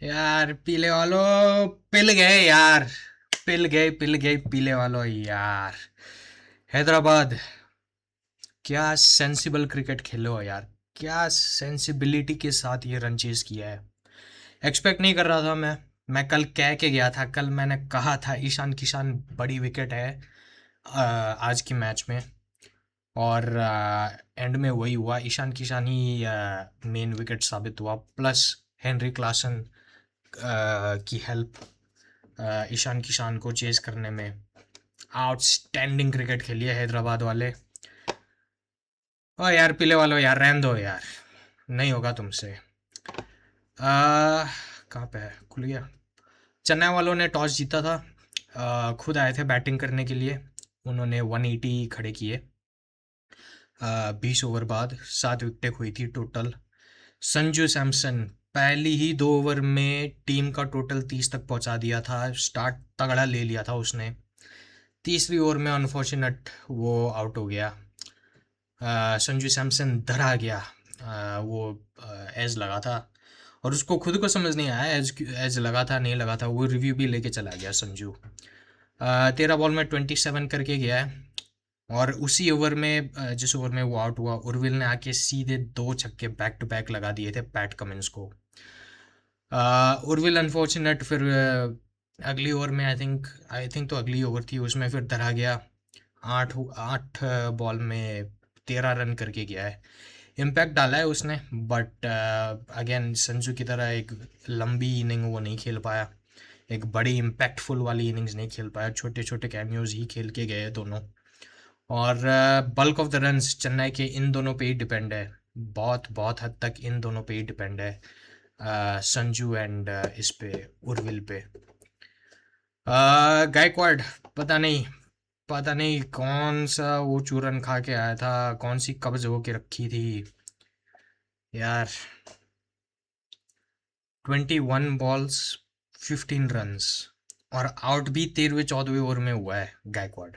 यार पीले वालों, पिल गए यार। पिल गए पीले वालों यार। हैदराबाद, क्या सेंसिबल क्रिकेट खेले हो यार। क्या सेंसिबिलिटी के साथ ये रन चेज किया है। एक्सपेक्ट नहीं कर रहा था मैं कल कह के गया था, कल मैंने कहा था ईशान किशान बड़ी विकेट है आज की मैच में। और एंड में वही हुआ, ईशान किशान ही मेन विकेट साबित हुआ, प्लस हेनरी क्लासन की हेल्प ईशान किशान को चेज करने में। आउटस्टैंडिंग क्रिकेट खेली है हैदराबाद वाले। ओ यार पीले वालों यार, रहने दो यार, नहीं होगा तुमसे। कहाँ पे है, खुल गया। चेन्नई वालों ने टॉस जीता था। खुद आए थे बैटिंग करने के लिए। उन्होंने 180 खड़े किए। 20 ओवर बाद 7 विकेटें हुई थी टोटल। संजू सैमसन पहली ही 2 ओवर में टीम का टोटल 30 तक पहुंचा दिया था। स्टार्ट तगड़ा ले लिया था उसने। तीसरी ओवर में अनफॉर्चुनेट वो आउट हो गया। संजू सैमसन धरा गया। वो एज लगा था और उसको खुद को समझ नहीं आया एज एज लगा था नहीं लगा था। वो रिव्यू भी लेके चला गया संजू। 13 बॉल में 27 करके गया है। और उसी ओवर में जिस ओवर में वो आउट हुआ, उर्विल ने आके सीधे 2 छक्के बैक टू बैक लगा दिए थे पैट कमिंस को। उर्विल अनफॉर्चुनेट फिर अगली ओवर में आई थिंक तो अगली ओवर थी उसमें फिर धरा गया। 8 बॉल में 13 रन करके गया है। इम्पैक्ट डाला है उसने, बट अगेन संजू की तरह एक लंबी इनिंग वो नहीं खेल पाया। एक बड़ी इम्पैक्टफुल वाली इनिंग्स नहीं खेल पाया। छोटे छोटे कैमियोज ही खेल के गए दोनों। और bulk of the runs Chennai के इन दोनों पे ही डिपेंड है। बहुत बहुत हद तक इन दोनों पे ही डिपेंड है, संजू एंड इस पे उर्विल पे। गायकवाड, पता नहीं पता नहीं कौन सा वो चूरन खा के आया था, कौन सी कब्ज होके रखी थी यार। 21 बॉल्स 15 रन्स और आउट भी 13वें 14वें ओवर में हुआ है गायकवाड।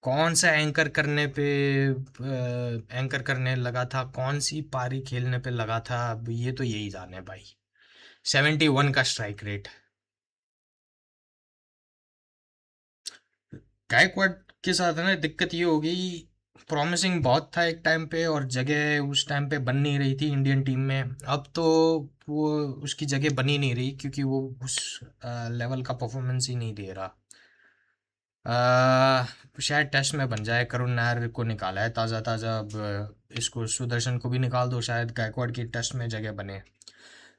कौन सा एंकर करने पे एंकर करने लगा था, कौन सी पारी खेलने पे लगा था, अब ये तो यही जाने भाई। 71 का स्ट्राइक रेट। गायकवाड के साथ है ना दिक्कत ये हो गई। प्रॉमिसिंग बहुत था एक टाइम पे और जगह उस टाइम पे बन नहीं रही थी इंडियन टीम में। अब तो वो उसकी जगह बनी नहीं रही क्योंकि वो उस लेवल का परफॉर्मेंस ही नहीं दे रहा। शायद टेस्ट में बन जाए। करुण नायर को निकाला है ताज़ा ताज़ा अब। इसको सुदर्शन को भी निकाल दो, शायद गायकवाड की टेस्ट में जगह बने।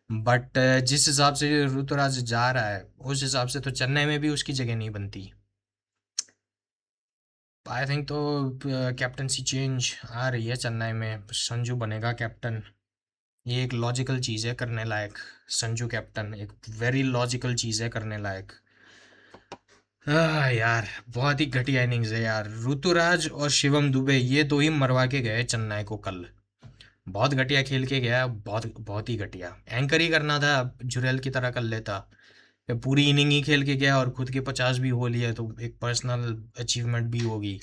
बट जिस हिसाब से ऋतुराज जा रहा है उस हिसाब से तो चेन्नई में भी उसकी जगह नहीं बनती। आई थिंक तो कैप्टनसी चेंज आ रही है चेन्नई में। संजू बनेगा कैप्टन। ये एक लॉजिकल चीज़ है करने लायक। संजू कैप्टन एक वेरी लॉजिकल चीज़ है करने लायक। यार बहुत ही घटिया इनिंग्स है यार। ऋतुराज और शिवम दुबे ये दो ही मरवा के गए चेन्नई को कल। बहुत घटिया खेल के गया, बहुत बहुत ही घटिया। एंकर ही करना था, जुरेल की तरह कर लेता। ये पूरी इनिंग ही खेल के गया और खुद के 50 भी हो लिए तो एक पर्सनल अचीवमेंट भी होगी।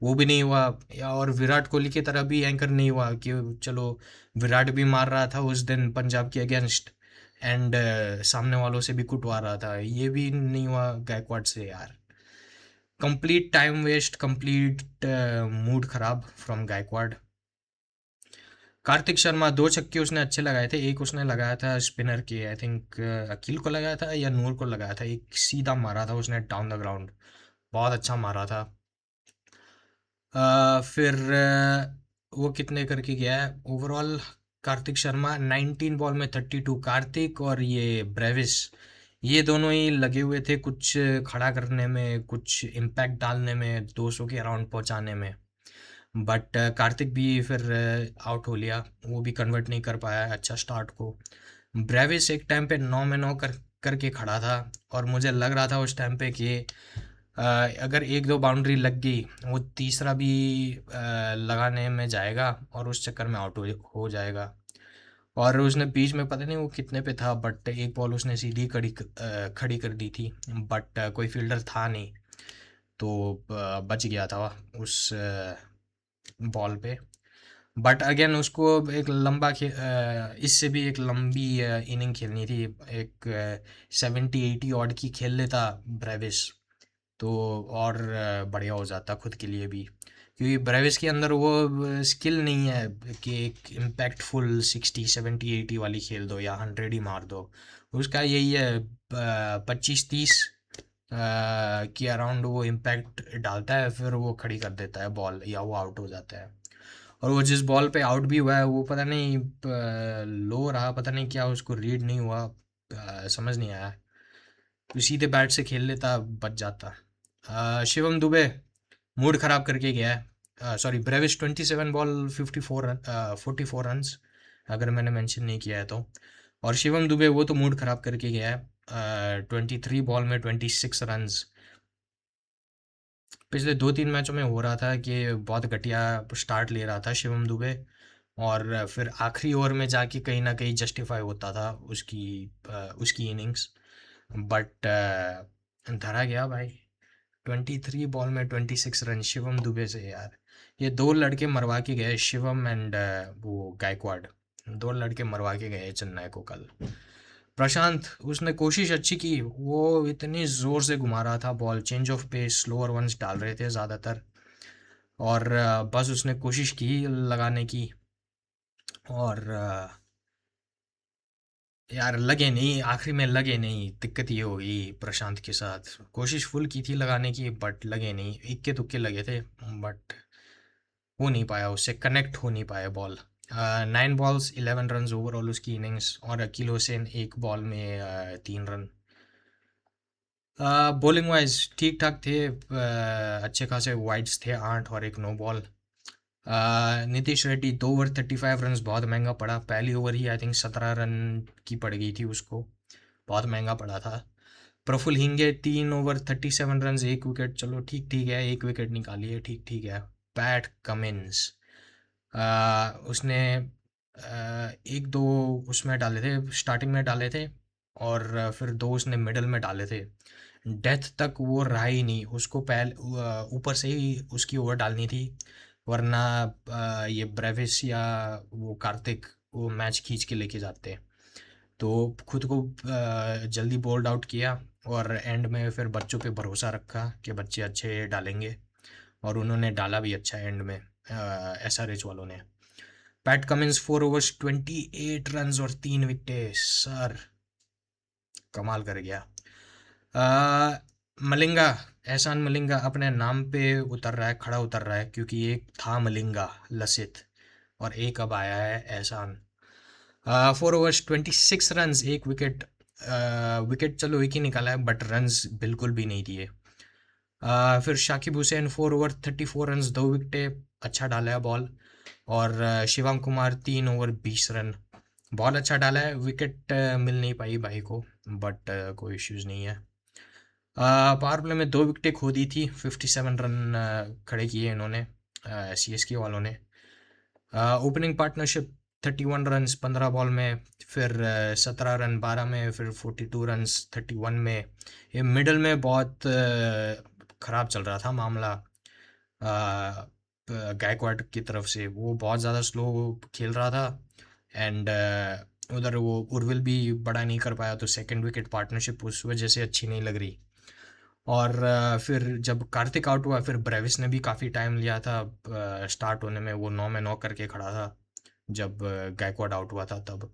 वो भी नहीं हुआ। और विराट कोहली की तरह भी एंकर नहीं हुआ कि चलो, विराट भी मार रहा था उस दिन पंजाब के अगेंस्ट एंड सामने वालों से भी कुटवा रहा था। ये भी नहीं हुआ गायकवाड से यार। Complete time waste, complete mood खराब फ्रॉम गायकवाड। कार्तिक शर्मा 2 छक्के उसने अच्छे लगाए थे। एक उसने लगाया था स्पिनर के, आई थिंक अकील को लगाया था या नूर को लगाया था। एक सीधा मारा था उसने डाउन द ग्राउंड, बहुत अच्छा मारा था। फिर वो कितने करके गया है ओवरऑल। कार्तिक शर्मा 19 बॉल में 32। कार्तिक और ये ब्रेविस ये दोनों ही लगे हुए थे कुछ खड़ा करने में, कुछ इम्पैक्ट डालने में, 200 के अराउंड पहुंचाने में। बट कार्तिक भी फिर आउट हो लिया। वो भी कन्वर्ट नहीं कर पाया अच्छा स्टार्ट को। ब्रेविस एक टाइम पे 9 में 9 करके खड़ा था और मुझे लग रहा था उस टाइम पे कि अगर एक दो बाउंड्री लग गई वो तीसरा भी लगाने में जाएगा और उस चक्कर में आउट हो जाएगा। और उसने बीच में पता नहीं वो कितने पे था, बट एक बॉल उसने सीधी खड़ी कर दी थी। बट कोई फील्डर था नहीं तो बच गया था उस बॉल पे। बट अगेन उसको एक इससे भी एक लंबी इनिंग खेलनी थी। एक 70-80 ऑड की खेल लेता ब्रेविस, तो और बढ़िया हो जाता खुद के लिए भी, क्योंकि ब्रेविस के अंदर वो स्किल नहीं है कि एक इम्पैक्टफुल 60-70-80 वाली खेल दो या 100 ही मार दो। उसका यही है 25-30 के अराउंड वो इम्पैक्ट डालता है, फिर वो खड़ी कर देता है बॉल या वो आउट हो जाता है। और वो जिस बॉल पे आउट भी हुआ है वो पता नहीं लो रहा, पता नहीं क्या उसको रीड नहीं हुआ, समझ नहीं आया। तो सीधे बैट से खेल लेता, बच जाता। शिवम दुबे मूड ख़राब करके गया है। Sorry, Brevis 27 ball 54 run 44 runs, अगर मैंने मेंशन नहीं किया है तो। और शिवम दुबे वो तो मूड ख़राब करके गया है 23 बॉल में 26 रन्स। पिछले 2-3 मैचों में हो रहा था कि बहुत घटिया स्टार्ट ले रहा था शिवम दुबे, और फिर आखिरी ओवर में जाके कहीं ना कहीं जस्टिफाई होता था उसकी इनिंग्स। बट धरा गया भाई, 23 बॉल में 26 रन शिवम दुबे से यार। ये दो लड़के मरवा के गए, शिवम एंड वो गायकवाड, दो लड़के मरवा के गए चेन्नई को कल। प्रशांत, उसने कोशिश अच्छी की, वो इतनी ज़ोर से घुमा रहा था ball, change of pace slower ones डाल रहे थे ज़्यादातर, और बस उसने कोशिश की लगाने की, और यार लगे नहीं, आखिरी में लगे नहीं। दिक्कत ये हो गई प्रशांत के साथ, कोशिश फुल की थी लगाने की बट लगे नहीं, इक्के तुक्के लगे थे बट हो नहीं पाया, उससे कनेक्ट हो नहीं पाया बॉल। 9 बॉल्स 11 रन ओवरऑल उसकी इनिंग्स, और अकील हुसैन एक बॉल में 3 रन। बॉलिंग वाइज ठीक ठाक थे, अच्छे खासे वाइड्स थे 8 और एक no ball. Nitish Reddy 2 over 35 run, बहुत महंगा पड़ा, पहली ओवर ही आई थिंक 17 रन की पड़ गई थी उसको, बहुत महंगा पड़ा था। प्रफुल हिंगे 3 ओवर 37 रन, एक विकेट, चलो ठीक ठीक है, एक विकेट निकाली है, ठीक ठीक है। पैट कमिंस, उसने एक दो उसमें डाले थे, स्टार्टिंग में डाले थे, और फिर दो उसने मिडल में डाले थे। डेथ तक वो रहा ही नहीं, उसको ऊपर से ही उसकी ओवर डालनी थी, वरना ये ब्रेविस या वो कार्तिक वो मैच खींच के लेके जाते। तो खुद को जल्दी बोल्ड आउट किया, और एंड में फिर बच्चों पे भरोसा रखा कि बच्चे अच्छे डालेंगे, और उन्होंने डाला भी अच्छा एंड में SRH वालों ने। पैट कमिंस 4 ओवर्स 28 रन और 3 विकेट सर, कमाल कर गया। मलिंगा, एहसान मलिंगा अपने नाम पे उतर रहा है, खड़ा उतर रहा है, क्योंकि एक था मलिंगा लसित, और एक अब आया है एहसान। 4 ओवर्स 26 रन, एक विकेट, विकेट चलो एक ही निकाला है बट रन्स बिल्कुल भी नहीं दिए। फिर Shakib Hussain 4 over 34 run, 2 wicket, अच्छा डाला है बॉल। और शिवम कुमार 3 ओवर 20 रन, बहुत अच्छा डाला है, विकेट मिल नहीं पाई भाई को, बट कोई इश्यूज नहीं है। पावर प्ले में 2 विकेटें खो दी थी, 57 रन खड़े किए इन्होंने, CSK वालों ने। ओपनिंग पार्टनरशिप 31 रन 15 बॉल में, फिर 17 रन 12 में, फिर 42 रन 31 में। ये मिडल में बहुत ख़राब चल रहा था मामला, गायकवाड की तरफ से वो बहुत ज़्यादा स्लो खेल रहा था, एंड उधर वो उर्विल भी बड़ा नहीं कर पाया, तो सेकंड विकेट पार्टनरशिप उस वजह से अच्छी नहीं लग रही। और फिर जब कार्तिक आउट हुआ, फिर ब्रेविस ने भी काफ़ी टाइम लिया था स्टार्ट होने में, वो 9 में 9 करके खड़ा था जब गायकवाड आउट हुआ था तब।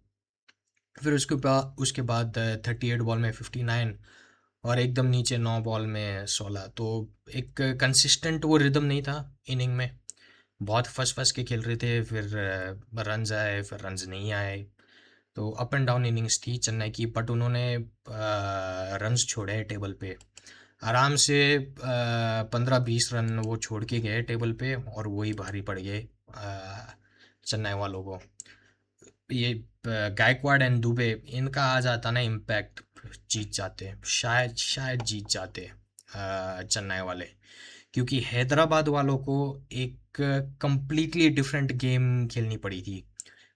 फिर उसके बाद 38 बॉल में 59, और एकदम नीचे 9 बॉल में 16, तो एक कंसिस्टेंट वो रिदम नहीं था इनिंग में, बहुत फंस फंस के खेल रहे थे, फिर रन्स आए फिर रन्स नहीं आए, तो अप एंड डाउन इनिंग्स थी चेन्नई की, बट उन्होंने रन्स छोड़े टेबल पे आराम से, 15-20 रन वो छोड़ के गए टेबल पे, और वही भारी पड़ गए चेन्नई वालों को। ये गायकवाड एंड दुबे, इनका आ जाता ना इम्पैक्ट, जीत जाते, शायद शायद जीत जाते चेन्नई वाले, क्योंकि हैदराबाद वालों को एक कंप्लीटली डिफरेंट गेम खेलनी पड़ी थी।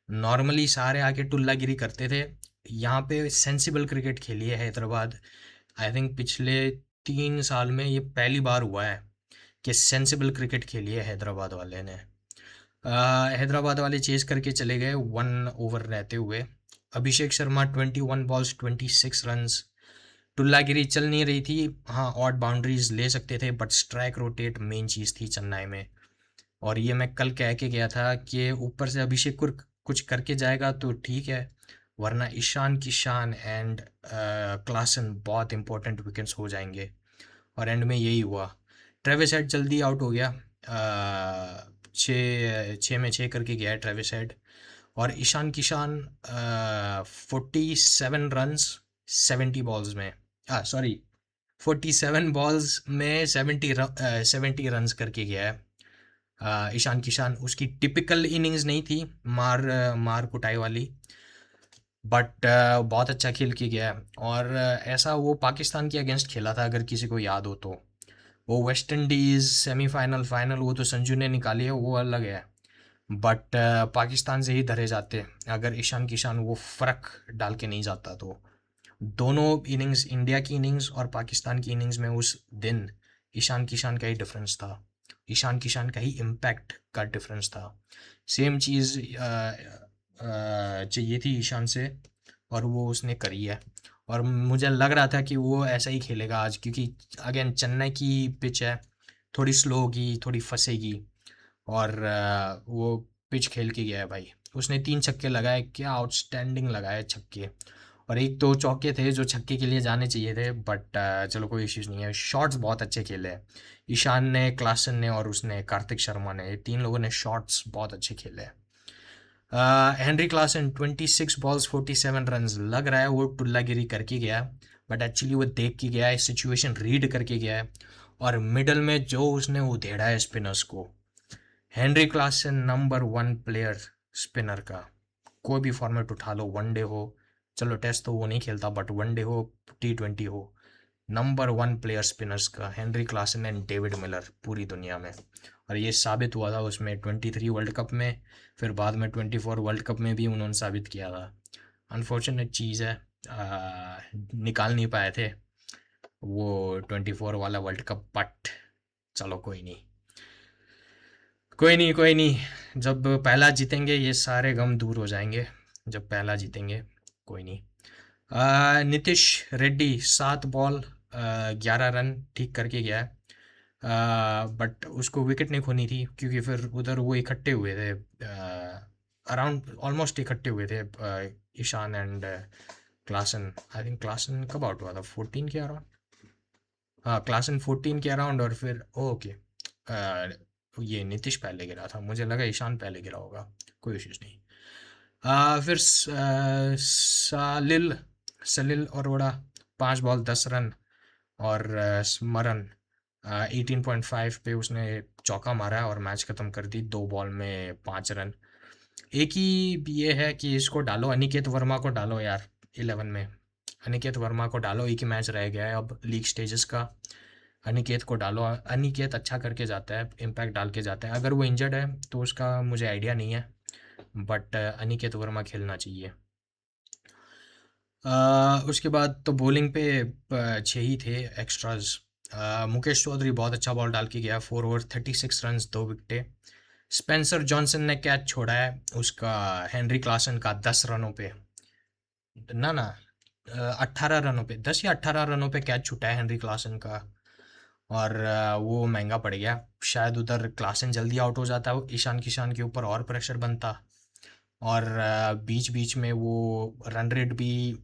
नॉर्मली सारे आके टुल्लागिरी करते थे, यहाँ पे सेंसिबल क्रिकेट खेली है हैदराबाद। आई थिंक पिछले 3 साल में ये पहली बार हुआ है कि सेंसिबल क्रिकेट खेली है हैदराबाद वाले ने। हैदराबाद वाले चेस करके चले गए 1 ओवर रहते हुए। Abhishek Sharma 21 balls 26 runs. टुल्लागिरी चल नहीं रही थी। हाँ, ऑड बाउंड्रीज ले सकते थे बट स्ट्राइक रोटेट मेन चीज़ थी चेन्नई में। और ये मैं कल कह के गया था कि ऊपर से अभिषेक कुछ करके जाएगा तो ठीक है, वरना ईशान किशान एंड क्लासन बहुत इंपॉर्टेंट विकेट्स हो जाएंगे। और एंड में यही हुआ। ट्रेविस हेड जल्दी आउट हो गया। छः में छः करके गया है ट्रेविस हेड। और ईशान किशान 47 रन्स 70 बॉल्स में, सॉरी 47 बॉल्स में 70 रन्स करके गया है। ईशान किशान, उसकी टिपिकल इनिंग्स नहीं थी मार कुटाई वाली, बट बहुत अच्छा खेल के गया है। और ऐसा वो पाकिस्तान के अगेंस्ट खेला था, अगर किसी को याद हो तो। वो वेस्ट इंडीज़ सेमीफाइनल फाइनल वो तो संजू ने निकाली है, वो अलग है। बट पाकिस्तान से ही धरे जाते अगर ईशान किशान वो फ़र्क डाल के नहीं जाता तो। दोनों इनिंग्स, इंडिया की इनिंग्स और पाकिस्तान की इनिंग्स में उस दिन ईशान किशान का ही डिफरेंस था। ईशान किशान का ही इम्पैक्ट का डिफरेंस था। सेम चीज़ चाहिए थी ईशान से, और वो उसने करी है। और मुझे लग रहा था कि वो ऐसा ही खेलेगा आज, क्योंकि अगेन चेन्नई की पिच है, थोड़ी स्लो होगी, थोड़ी फंसेगी। और वो पिच खेल के गया है भाई। उसने 3 छक्के लगाए, क्या आउटस्टैंडिंग लगाए छक्के। और एक दो चौके थे जो छक्के के लिए जाने चाहिए थे, बट चलो कोई इश्यूज नहीं है। शॉट्स बहुत अच्छे खेले हैं ईशान ने, क्लासन ने और उसने कार्तिक शर्मा ने, ये 3 लोगों ने शॉट्स बहुत अच्छे खेले हैं। Henry Klaasen 26 balls 47 runs. लग रहा है वो टुल्लागिरी करके गया, बट एक्चुअली वो देख के गया है, सिचुएशन रीड करके गया है। और मिडल में जो उसने उधेड़ा है स्पिनर्स को, Henry Klaasen number 1 player spinner का। कोई भी फॉर्मेट उठा लो, वनडे हो, चलो टेस्ट तो वो नहीं खेलता, बट वनडे हो, T20 हो, नंबर 1 प्लेयर स्पिनर्स का Henry Klaasen and David Miller पूरी दुनिया में। और ये साबित हुआ था उसमें 23 वर्ल्ड कप में, फिर बाद में 24 वर्ल्ड कप में भी उन्होंने साबित किया था। अनफॉर्चुनेट चीज़ है, निकाल नहीं पाए थे वो 24 वाला वर्ल्ड कप, बट चलो कोई नहीं, कोई नहीं, कोई नहीं। जब पहला जीतेंगे ये सारे गम दूर हो जाएंगे, जब पहला जीतेंगे। कोई नहीं। नीतीश रेड्डी 7 बॉल 11 रन ठीक करके गया है। बट उसको विकेट नहीं खोनी थी, क्योंकि फिर उधर वो इकट्ठे हुए थे, अराउंड ऑलमोस्ट इकट्ठे हुए थे, Ishan and Klaasen. I think Klaasen कब आउट हुआ था, 14 के अराउंड। हाँ, क्लासन 14 के अराउंड। और फिर ओके, ये नीतीश पहले गिरा था, मुझे लगा ईशान पहले गिरा होगा। कोई इश्यूज नहीं। फिर सालिल सलील अरोड़ा 5 बॉल 10 रन। और स्मरण 18.5 पे उसने चौका मारा और मैच ख़त्म कर दी, 2 बॉल में 5 रन। एक ही ये है कि इसको डालो, अनिकेत वर्मा को डालो यार 11 में। अनिकेत वर्मा को डालो, एक ही मैच रह गया है अब लीग स्टेजेस का। अनिकेत को डालो, अनिकेत अच्छा करके जाता है, इम्पैक्ट डाल के जाता है। अगर वो इंजर्ड है तो उसका मुझे आइडिया नहीं है, बट अनिकेत वर्मा खेलना चाहिए। उसके बाद तो बॉलिंग पे 6 ही थे एक्स्ट्राज। मुकेश चौधरी बहुत अच्छा बॉल डाल के गया, 4 ओवर 36 रन्स 2 विकेटें। स्पेंसर जॉनसन ने कैच छोड़ा है उसका, हेनरी क्लासन का 10 रनों पे, ना ना 18 रनों पे, 10 या 18 रनों पे कैच छूटा है हेनरी क्लासन का। और वो महंगा पड़ गया। शायद उधर क्लासन जल्दी आउट हो जाता, ईशान किशान के ऊपर और प्रेशर बनता। और बीच बीच में वो रन रेट भी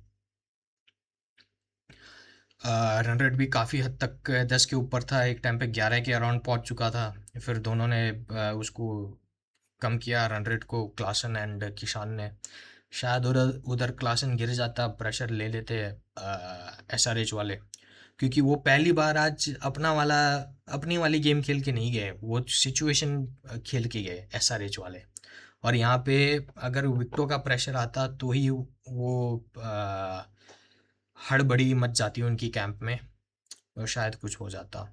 रन रेट भी काफ़ी हद तक 10 के ऊपर था, एक टाइम पे 11 के अराउंड पहुंच चुका था। फिर दोनों ने उसको कम किया रन रेट को, क्लासन एंड किशान ने। शायद उधर उधर क्लासन गिर जाता, प्रेशर ले लेते SRH वाले, क्योंकि वो पहली बार आज अपनी वाली गेम खेल के नहीं गए, वो सिचुएशन खेल के गए SRH वाले। और यहाँ पे अगर विकेटों का प्रेशर आता तो ही वो हड़बड़ी मच जाती उनकी कैंप में, और शायद कुछ हो जाता।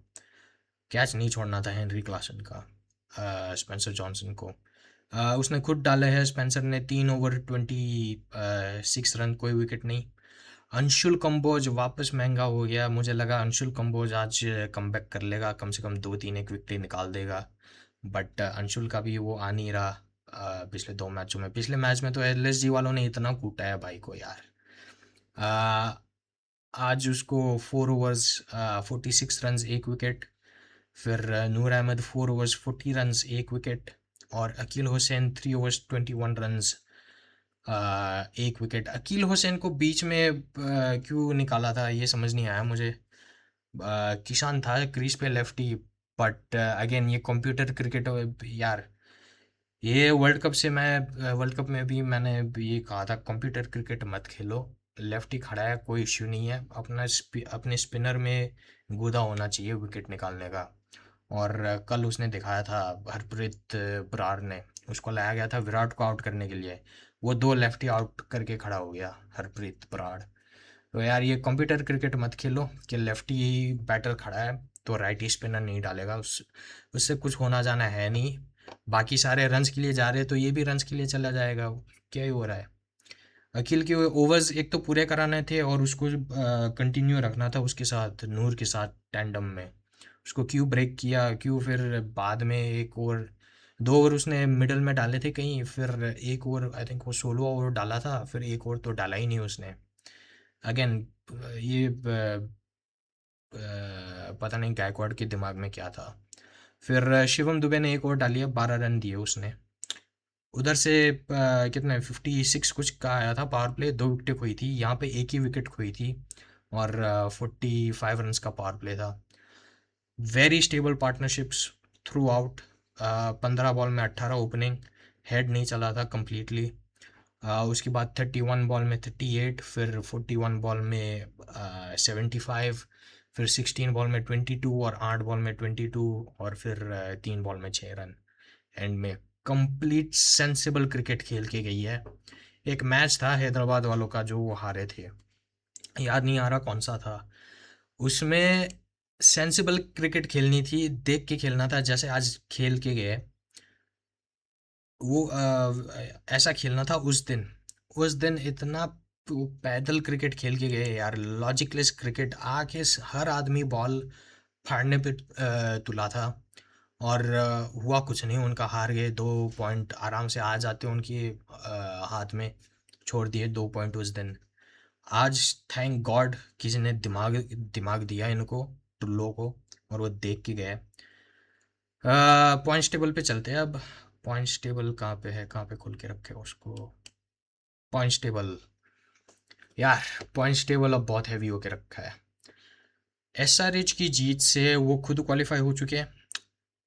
कैच नहीं छोड़ना था हेनरी क्लासन का स्पेंसर जॉनसन को। उसने खुद डाले हैं स्पेंसर ने, 3 ओवर 26 रन, कोई विकेट नहीं। अंशुल कंबोज वापस महंगा हो गया, मुझे लगा अंशुल कंबोज आज कमबैक कर लेगा, कम से कम 2-3 एक विकेट निकाल देगा, बट अंशुल का भी वो आ नहीं रहा पिछले 2 मैचों में। पिछले मैच में तो एलएसजी वालों ने इतना कूटा है भाई को यार। अ, आज उसको 4 ओवर्स 46 रन्स 1 विकेट, फिर Noor Ahmad 4 overs 40 runs 1 wicket, और Akeal Hosein 3 overs 21 runs 1 wicket. Akeal Hosein को बीच में क्यों निकाला था ये समझ नहीं आया मुझे। किशान था क्रीज पे लेफ्टी, बट अगेन ये कंप्यूटर क्रिकेट यार। ये वर्ल्ड कप से मैं वर्ल्ड कप में भी मैंने ये कहा था कंप्यूटर क्रिकेट मत खेलो। लेफ्टी खड़ा है कोई इश्यू नहीं है, अपने स्पिनर में गूदा होना चाहिए विकेट निकालने का। और कल उसने दिखाया था हरप्रीत बरार ने, उसको लाया गया था विराट को आउट करने के लिए, वो 2 लेफ्टी आउट करके खड़ा हो गया हरप्रीत बरार। तो यार ये कंप्यूटर क्रिकेट मत खेलो कि लेफ्टी बैटर खड़ा है तो राइटी स्पिनर नहीं डालेगा, उससे कुछ होना जाना है नहीं। बाकी सारे रन्स के लिए जा रहे हैं तो ये भी रन्स के लिए चला जाएगा। क्या ही हो रहा है। अखिल के ओवर्स एक तो पूरे कराने थे और उसको कंटिन्यू रखना था उसके साथ, नूर के साथ टैंडम में। उसको क्यों ब्रेक किया, क्यों फिर बाद में एक ओवर 2 ओवर उसने मिडल में डाले थे कहीं, फिर एक ओवर आई थिंक वो 16 ओवर डाला था, फिर एक ओवर तो डाला ही नहीं उसने। अगेन ये पता नहीं गायकवाड़ के दिमाग में क्या था। फिर शिवम दुबे ने एक ओवर डाली है, 12 रन दिए उसने। उधर से कितने 56 कुछ का आया था पावर प्ले, 2 विकेटें खोई थी, यहाँ पे एक ही विकेट खोई थी, और 45 रन्स का पावर प्ले था। Very stable partnerships through out. 15 ball में 18 ओपनिंग, हेड नहीं चला था कम्प्लीटली। उसके बाद 31 बॉल में 38, फिर 41 बॉल में 75, फिर 16 बॉल में 22, और 8 बॉल में 22, और फिर 3 बॉल में 6 रन। एंड में कंप्लीट सेंसिबल क्रिकेट खेल के गई है। एक मैच था हैदराबाद वालों का जो वो हारे थे, याद नहीं आ रहा कौन सा था, उसमें सेंसिबल क्रिकेट खेलनी थी, देख के खेलना था जैसे आज खेल के गए। वो ऐसा खेलना था उस दिन इतना पैदल क्रिकेट खेल के गए यार, लॉजिकलेस क्रिकेट, आके हर आदमी बॉल फाड़ने पे तुला था। और हुआ कुछ नहीं, उनका हार गए। 2 पॉइंट आराम से आ जाते उनके हाथ में, छोड़ दिए 2 पॉइंट उस दिन। आज थैंक गॉड किसी ने दिमाग दिमाग दिया इनको, टुल्लों को, और वो देख के गए। पॉइंट्स टेबल पे चलते हैं अब। पॉइंट्स टेबल कहाँ पे है, कहाँ पे खोल के रखे उसको। पॉइंट्स टेबल यार, पॉइंट्स टेबल अब बहुत हैवी होके रखा है। एसआरएच की जीत से वो खुद क्वालिफाई हो चुके हैं,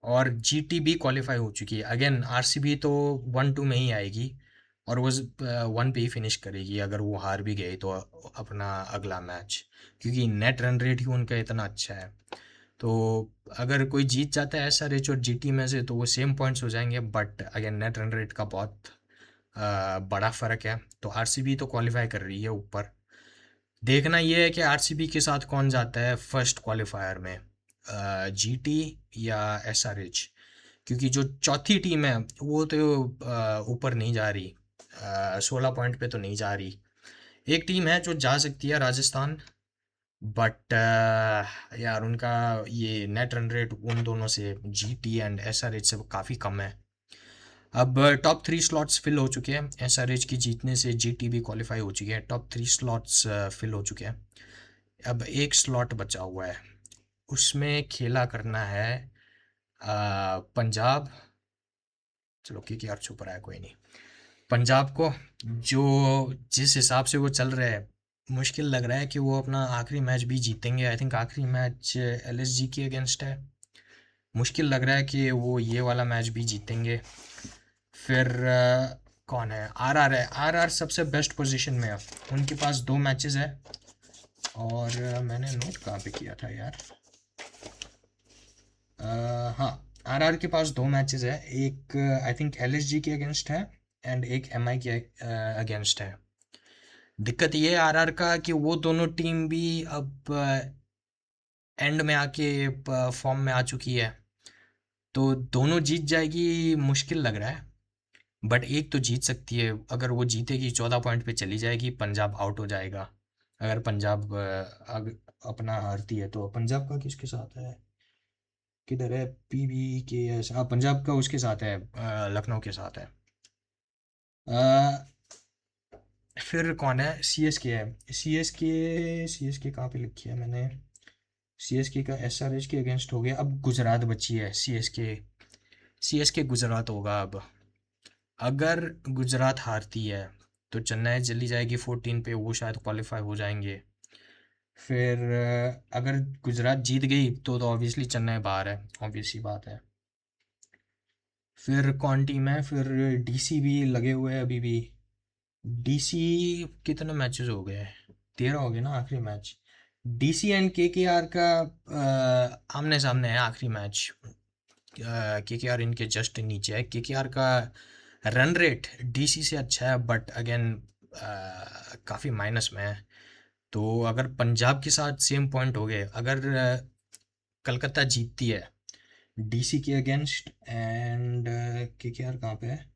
और जीटी भी क्वालिफाई हो चुकी है। अगेन आरसीबी तो 1-2 में ही आएगी, और वो 1 पे ही फिनिश करेगी अगर वो हार भी गई तो अपना अगला मैच, क्योंकि नेट रन रेट ही उनका इतना अच्छा है। तो अगर कोई जीत जाता है एसआरएच और जीटी में से तो वो सेम पॉइंट्स हो जाएंगे, but again net run rate का बहुत बड़ा फ़र्क है। तो आरसीबी तो क्वालिफाई कर रही है ऊपर। देखना ये है कि आरसीबी के साथ कौन जाता है फर्स्ट क्वालिफायर में, जीटी या एसआरएच, क्योंकि जो चौथी टीम है वो तो ऊपर नहीं जा रही, 16 पॉइंट पे तो नहीं जा रही। एक टीम है जो जा सकती है, राजस्थान, बट यार उनका ये नेट रन रेट उन दोनों से, जीटी एंड एसआरएच से, काफ़ी कम है। अब टॉप 3 स्लॉट्स फिल हो चुके हैं, एसआरएच की जीतने से जीटी भी क्वालिफाई हो चुकी है, टॉप 3 स्लॉट्स फिल हो चुके हैं। अब एक स्लॉट बचा हुआ है, उसमें खेला करना है पंजाब। चलो क्योंकि यार छुप रहा है, कोई नहीं। पंजाब को, जो जिस हिसाब से वो चल रहे हैं, मुश्किल लग रहा है कि वो अपना आखिरी मैच भी जीतेंगे। आई थिंक आखिरी मैच एलएसजी के अगेंस्ट है, मुश्किल लग रहा है कि वो ये वाला मैच भी जीतेंगे। फिर कौन है, आरआर है। आरआर सबसे बेस्ट पोजीशन में है, उनके पास 2 मैचेस है, और मैंने नोट कहाँ पे किया था यार। हाँ, आरआर के पास 2 मैचेस है, एक आई थिंक एलएसजी के अगेंस्ट है, एंड एक एमआई के अगेंस्ट है। दिक्कत ये है आरआर का कि वो दोनों टीम भी अब एंड में आके फॉर्म में आ चुकी है, तो दोनों जीत जाएगी मुश्किल लग रहा है। बट एक तो जीत सकती है, अगर वो जीतेगी 14 पॉइंट पे चली जाएगी, पंजाब आउट हो जाएगा। अगर पंजाब अपना हारती है तो पंजाब का किसके साथ है, किधर है? PBKS, पंजाब का उसके साथ है, लखनऊ के साथ है। अ, फिर कौन है? CSK है। CSK कहाँ पे लिखी है मैंने? CSK का SRH के अगेंस्ट हो गया, अब गुजरात बची है। CSK गुजरात होगा अब। अगर गुजरात हारती है तो चेन्नई चली जाएगी 14 पे, वो शायद क्वालिफाई हो जाएंगे। फिर अगर गुजरात जीत गई तो ऑब्वियसली चेन्नई बाहर है, ऑब्वियस सी बात है। फिर कौन टीम है? फिर DC भी लगे हुए हैं अभी भी। DC कितने मैचेस हो गए? 13 हो गए ना आखिरी मैच। DC एंड KKR का आमने सामने है आखिरी मैच। KKR इनके जस्ट नीचे है। KKR का रन रेट DC से अच्छा है, बट अगेन काफ़ी माइनस में है। तो अगर पंजाब के साथ सेम पॉइंट हो गए, अगर कलकत्ता जीतती है DC के अगेंस्ट, एंड KKR कहाँ पे है?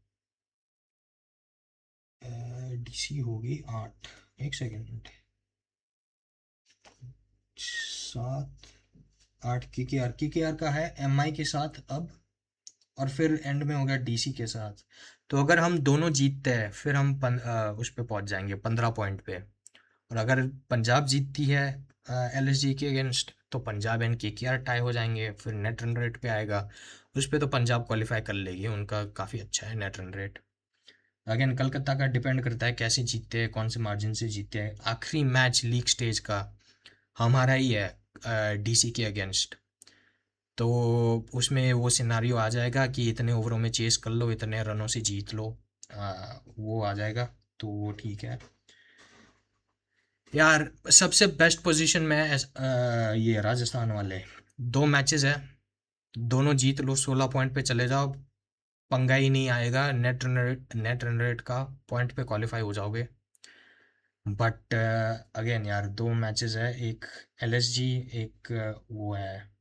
DC होगी 8, एक सेकेंड, 7, 8। के के आर का है MI के साथ अब, और फिर एंड में होगा DC के साथ। तो अगर हम दोनों जीतते हैं फिर हम उस पे पहुंच जाएंगे 15 पॉइंट पे। और अगर पंजाब जीतती है LSG के अगेंस्ट, तो पंजाब एंड KKR टाई हो जाएंगे, फिर नेट रन रेट पे आएगा। उस पे तो पंजाब क्वालिफाई कर लेगी, उनका काफ़ी अच्छा है net run rate. Again Calcutta का डिपेंड करता है कैसे जीतते हैं, कौन से मार्जिन से जीतते हैं। आखिरी मैच लीग स्टेज का हमारा ही है DC के अगेंस्ट। तो उसमें वो सिनारियो आ जाएगा कि इतने ओवरों में चेस कर लो, इतने रनों से जीत लो। वो आ जाएगा, तो वो ठीक है यार। सबसे बेस्ट पोजीशन में ये राजस्थान वाले। 2 मैचेस है, दोनों जीत लो, 16 पॉइंट पे चले जाओ। पंगा ही नहीं आएगा नेट रन रेट का, पॉइंट पे क्वालिफाई हो जाओगे। बट अगेन यार 2 मैचेस है, एक LSG, एक वो है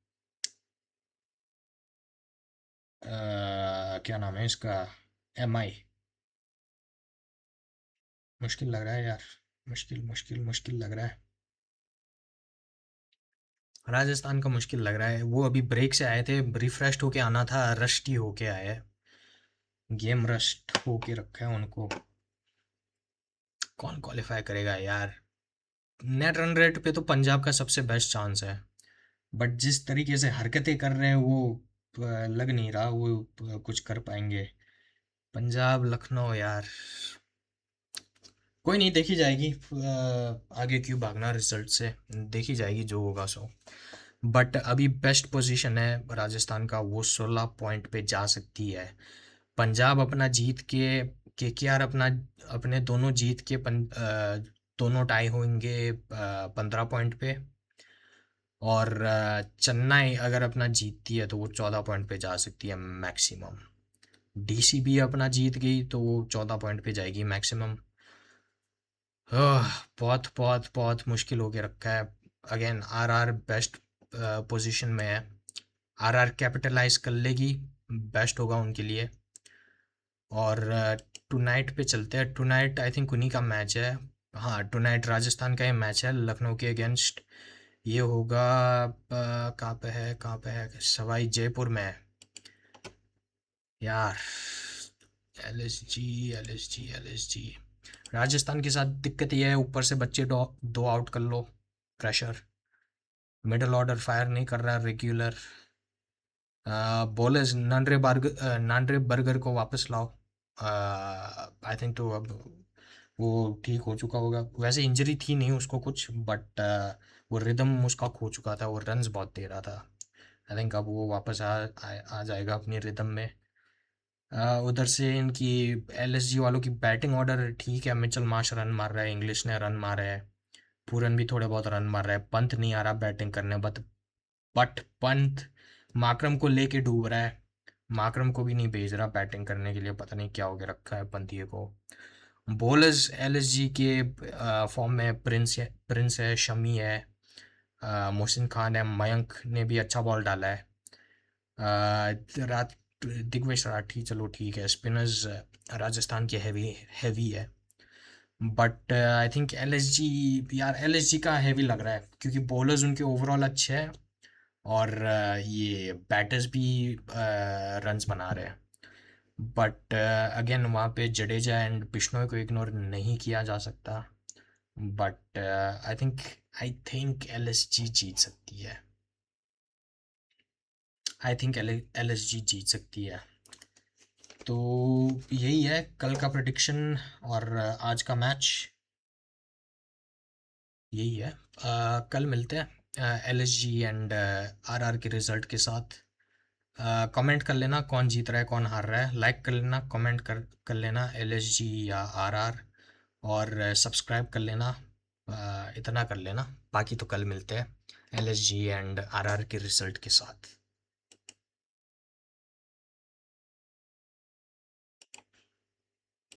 क्या नाम है इसका, MI। मुश्किल लग रहा है यार, मुश्किल मुश्किल मुश्किल लग रहा है। राजस्थान का मुश्किल लग रहा है, वो अभी ब्रेक से आए थे, रिफ्रेश होके आना था, रस्टी होके आए, गेम रस्ट होके रखा है उनको। कौन क्वालिफाई करेगा यार? नेट रन रेट पे तो पंजाब का सबसे बेस्ट चांस है, बट जिस तरीके से हरकतें कर रहे हैं वो लग नहीं रहा वो कुछ कर पाएंगे। पंजाब लखनऊ यार, कोई नहीं, देखी जाएगी। आगे क्यों भागना रिजल्ट से, देखी जाएगी जो होगा सो। बट अभी बेस्ट पोजीशन है राजस्थान का, वो 16 पॉइंट पे जा सकती है। पंजाब अपना जीत के, KKR अपना, अपने दोनों जीत के दोनों टाई होंगे 15 पॉइंट पे। और चेन्नई अगर अपना जीतती है तो वो 14 पॉइंट पे जा सकती है मैक्सिमम। DC भी अपना जीत गई तो वो 14 पॉइंट पे जाएगी मैक्सिमम। बहुत बहुत बहुत मुश्किल होके रखा है। अगेन RR बेस्ट पोजीशन में है, RR कैपिटलाइज कर लेगी, बेस्ट होगा उनके लिए। और टुनाइट पे चलते हैं, टुनाइट आई थिंक उन्हीं का मैच है। हाँ, टुनाइट राजस्थान का ही मैच है लखनऊ के अगेंस्ट। ये होगा कहाँ पे है, कहाँ पे है? सवाई जयपुर में है यार। LSG राजस्थान के साथ दिक्कत ये है, ऊपर से बच्चे दो आउट कर लो, प्रेशर। मिडल ऑर्डर फायर नहीं कर रहा रेगुलर। बॉलर्स नांड्रे बर्गर को वापस लाओ। आई थिंक तो अब वो ठीक हो चुका होगा, वैसे इंजरी थी नहीं उसको कुछ, बट वो रिदम उसका खो चुका था, वो रन्स बहुत दे रहा था। आई थिंक अब वो वापस आ जाएगा अपनी रिदम में। उधर से इनकी LSG वालों की बैटिंग ऑर्डर ठीक है, मिचेल मार्श रन मार रहा है, इंग्लिश ने रन मारा है, पूरन भी थोड़े बहुत रन मार रहा है, पंत नहीं आ रहा बैटिंग करने, बट पंत माकरम को लेके डूब रहा है, माकरम को भी नहीं भेज रहा बैटिंग करने के लिए, पता नहीं क्या हो गया रखा है पंतिये को। बॉलर्स LSG के फॉर्म में प्रिंस है, शमी है, मोहसिन खान है, मयंक ने भी अच्छा बॉल डाला है। रात दिग्वेश राठी चलो ठीक है, स्पिनर्स राजस्थान के हैवी हैवी है। बट आई थिंक LSG, यार LSG का हैवी लग रहा है क्योंकि बॉलर्स उनके ओवरऑल अच्छे हैं, और ये बैटर्स भी रन्स बना रहे हैं। बट अगेन वहाँ पे जडेजा एंड बिश्नोई को इग्नोर नहीं किया जा सकता। बट आई थिंक एलएसजी जीत सकती है। आई थिंक एलएसजी जीत सकती है। तो यही है कल का प्रेडिक्शन और आज का मैच यही है। कल मिलते हैं एलएसजी एंड आरआर के रिजल्ट के साथ। कमेंट कर लेना कौन जीत रहा है कौन हार रहा है, लाइक कर लेना, कमेंट कर लेना एलएसजी या आरआर, और सब्सक्राइब कर लेना। इतना कर लेना, बाकी तो कल मिलते हैं एलएसजी एंड आरआर के रिजल्ट के साथ।